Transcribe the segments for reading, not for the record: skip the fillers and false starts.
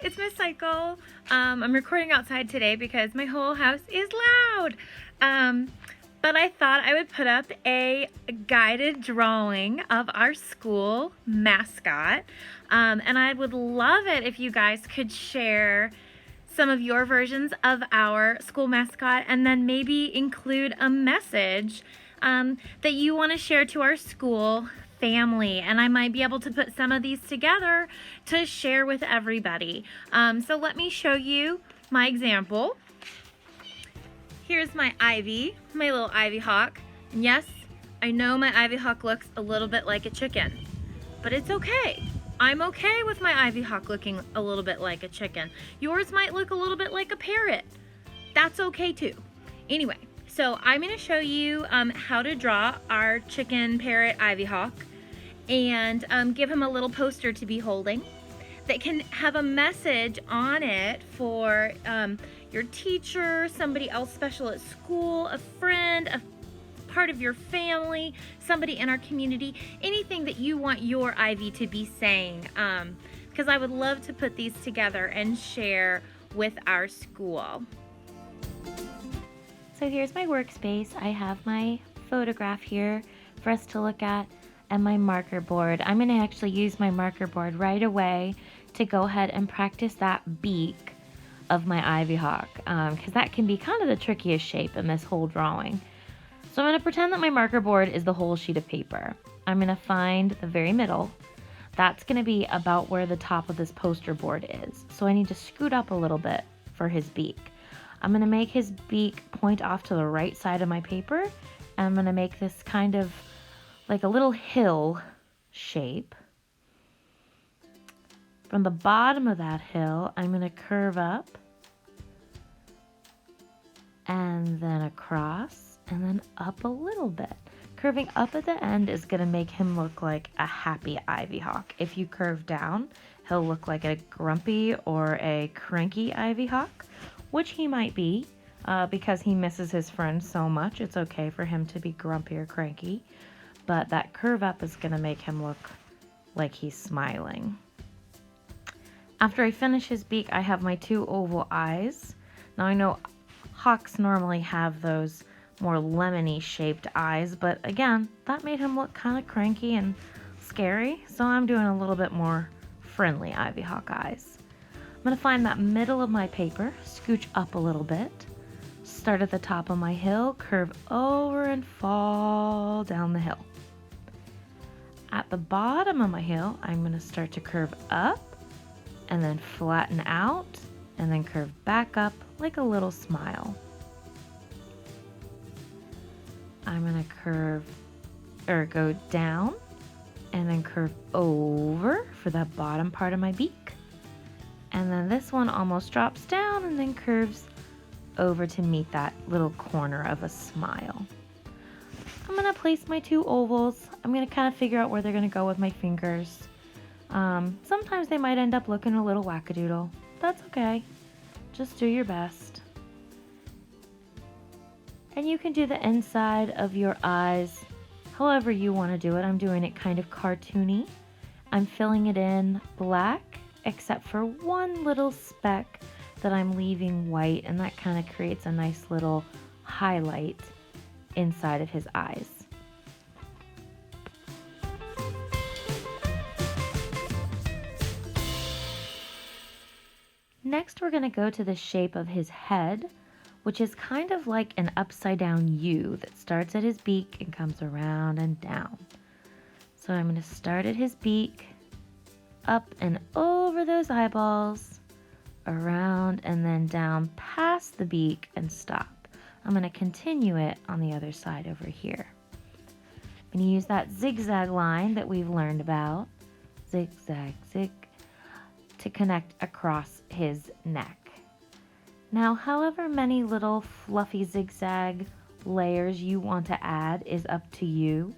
it's Miss Cycle. I'm recording outside today because my whole house is loud. But I thought I would put up a guided drawing of our school mascot. And I would love it if you guys could share some of your versions of our school mascot and then maybe include a message that you want to share to our school family, and I might be able to put some of these together to share with everybody. So let me show you my example. Here's my ivy, my little ivy hawk. And yes, I know my ivy hawk looks a little bit like a chicken, but it's okay. I'm okay with my ivy hawk looking a little bit like a chicken. Yours might look a little bit like a parrot. That's okay too. Anyway, so I'm going to show you how to draw our chicken, parrot, ivy hawk, and give him a little poster to be holding that can have a message on it for your teacher, somebody else special at school, a friend, a part of your family, somebody in our community, anything that you want your ivy to be saying, because I would love to put these together and share with our school. So here's my workspace. I have my photograph here for us to look at and my marker board. I'm going to actually use my marker board right away to go ahead and practice that beak of my ivy hawk, because that can be kind of the trickiest shape in this whole drawing. So I'm going to pretend that my marker board is the whole sheet of paper. I'm going to find the very middle. That's going to be about where the top of this poster board is. So I need to scoot up a little bit for his beak. I'm going to make his beak point off to the right side of my paper, and I'm going to make this kind of like a little hill shape. From the bottom of that hill, I'm going to curve up and then across and then up a little bit. Curving up at the end is going to make him look like a happy ivy hawk. If you curve down, he'll look like a grumpy or a cranky ivy hawk, which he might be because he misses his friends so much. It's okay for him to be grumpy or cranky, but that curve up is going to make him look like he's smiling. After I finish his beak, I have my two oval eyes. Now I know hawks normally have those more lemony shaped eyes, but again, that made him look kind of cranky and scary, so I'm doing a little bit more friendly ivy hawk eyes. I'm going to find that middle of my paper, scooch up a little bit, start at the top of my hill, curve over and fall down the hill. At the bottom of my hill, I'm going to start to curve up and then flatten out and then curve back up like a little smile. I'm going to go down and then curve over for that bottom part of my beak. And then this one almost drops down and then curves over to meet that little corner of a smile. I'm going to place my two ovals. I'm going to kind of figure out where they're going to go with my fingers. Sometimes they might end up looking a little wackadoodle. That's okay. Just do your best. And you can do the inside of your eyes however you want to do it. I'm doing it kind of cartoony. I'm filling it in black, except for one little speck that I'm leaving white, and that kind of creates a nice little highlight inside of his eyes. Next, we're going to go to the shape of his head, which is kind of like an upside down U that starts at his beak and comes around and down. So I'm going to start at his beak, up and over those eyeballs, around and then down past the beak and stop. I'm going to continue it on the other side over here. I'm going to use that zigzag line that we've learned about, zigzag, zig, to connect across his neck. Now, however many little fluffy zigzag layers you want to add is up to you.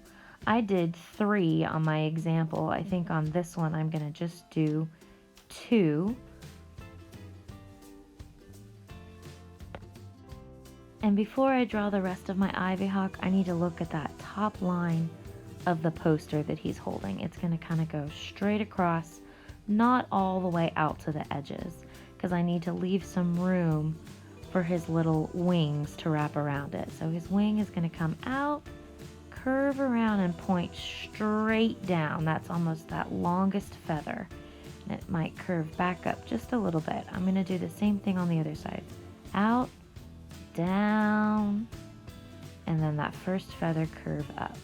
I did 3 on my example. I think on this one I'm going to just do 2. And before I draw the rest of my ivy hawk, I need to look at that top line of the poster that he's holding. It's going to kind of go straight across not all the way out to the edges, because I need to leave some room for his little wings to wrap around it. So his wing is going to come out, curve around, and point straight down. That's almost that longest feather. And it might curve back up just a little bit. I'm going to do the same thing on the other side. Out, down, and then that first feather curve up.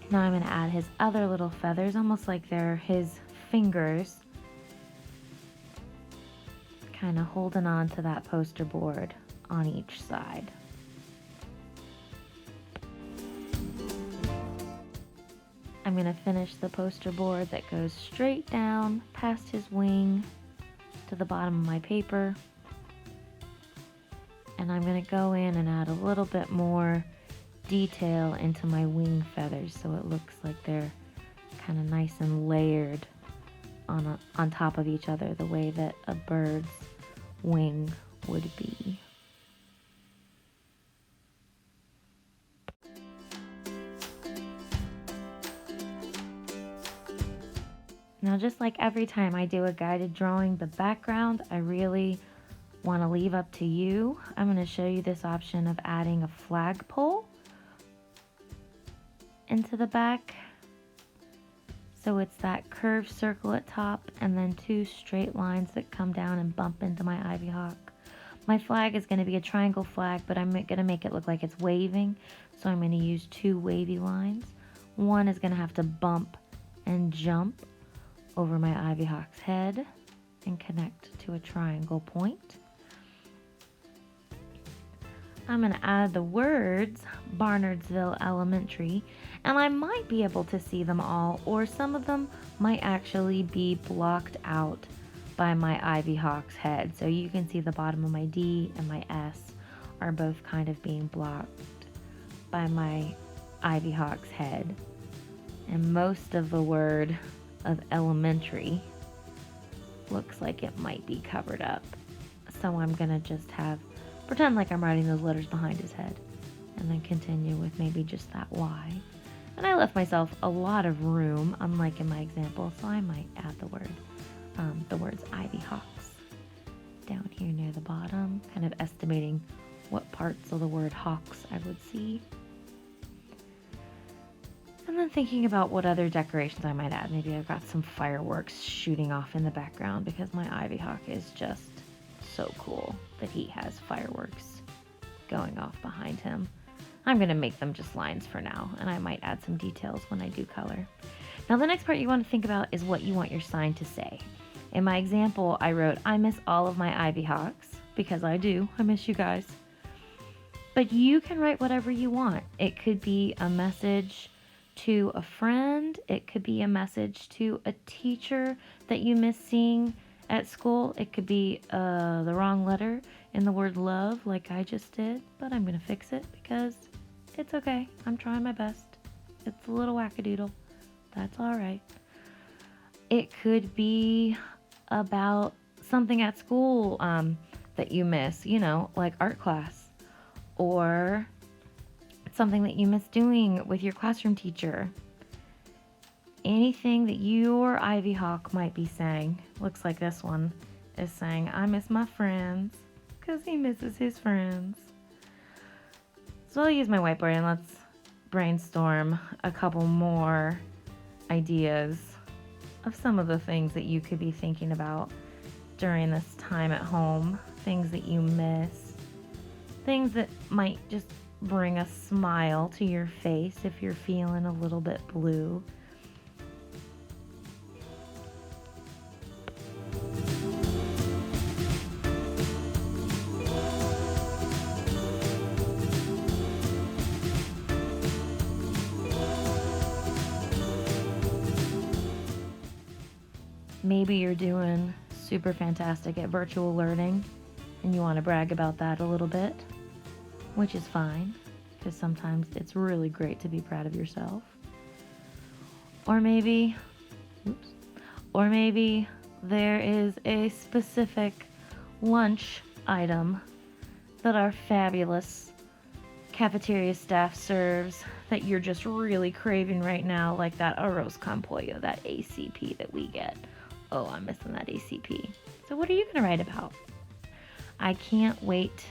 Now I'm going to add his other little feathers, almost like they're his fingers, kind of holding on to that poster board on each side. I'm going to finish the poster board that goes straight down past his wing to the bottom of my paper. And I'm going to go in and add a little bit more detail into my wing feathers so it looks like they're kind of nice and layered on top of each other, the way that a bird's wing would be. Now, just like every time I do a guided drawing, the background I really want to leave up to you. I'm going to show you this option of adding a flagpole into the back. So it's that curved circle at top and then two straight lines that come down and bump into my ivy hawk. My flag is going to be a triangle flag, but I'm going to make it look like it's waving. So I'm going to use two wavy lines. One is going to have to bump and jump over my ivy hawk's head and connect to a triangle point. I'm going to add the words Barnardsville Elementary, and I might be able to see them all, or some of them might actually be blocked out by my ivy hawk's head. So you can see the bottom of my D and my S are both kind of being blocked by my ivy hawk's head. And most of the word of elementary looks like it might be covered up. So I'm going to just pretend like I'm writing those letters behind his head, and then continue with maybe just that Y. And I left myself a lot of room, unlike in my example, so I might add the words ivy hawks down here near the bottom, kind of estimating what parts of the word hawks I would see. And then thinking about what other decorations I might add. Maybe I've got some fireworks shooting off in the background because my ivy hawk is just so cool that he has fireworks going off behind him. I'm going to make them just lines for now, and I might add some details when I do color. Now the next part you want to think about is what you want your sign to say. In my example, I wrote, "I miss all of my ivy hawks," because I do. I miss you guys. But you can write whatever you want. It could be a message to a friend. It could be a message to a teacher that you miss seeing at school. It could be the wrong letter in the word love, like I just did, but I'm going to fix it because it's okay. I'm trying my best. It's a little wackadoodle. That's all right. It could be about something at school that you miss, like art class, or something that you miss doing with your classroom teacher. Anything that your ivy hawk might be saying. Looks like this one is saying, "I miss my friends," because he misses his friends. So I'll use my whiteboard and let's brainstorm a couple more ideas of some of the things that you could be thinking about during this time at home. Things that you miss. Things that might just bring a smile to your face if you're feeling a little bit blue. Maybe you're doing super fantastic at virtual learning and you want to brag about that a little bit, which is fine, because sometimes it's really great to be proud of yourself. Or maybe there is a specific lunch item that our fabulous cafeteria staff serves that you're just really craving right now, like that arroz con pollo, that ACP that we get. Oh, I'm missing that ACP. So what are you going to write about? I can't wait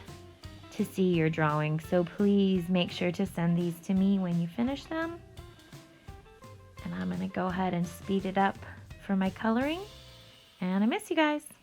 to see your drawing, so please make sure to send these to me when you finish them. And I'm going to go ahead and speed it up for my coloring. And I miss you guys.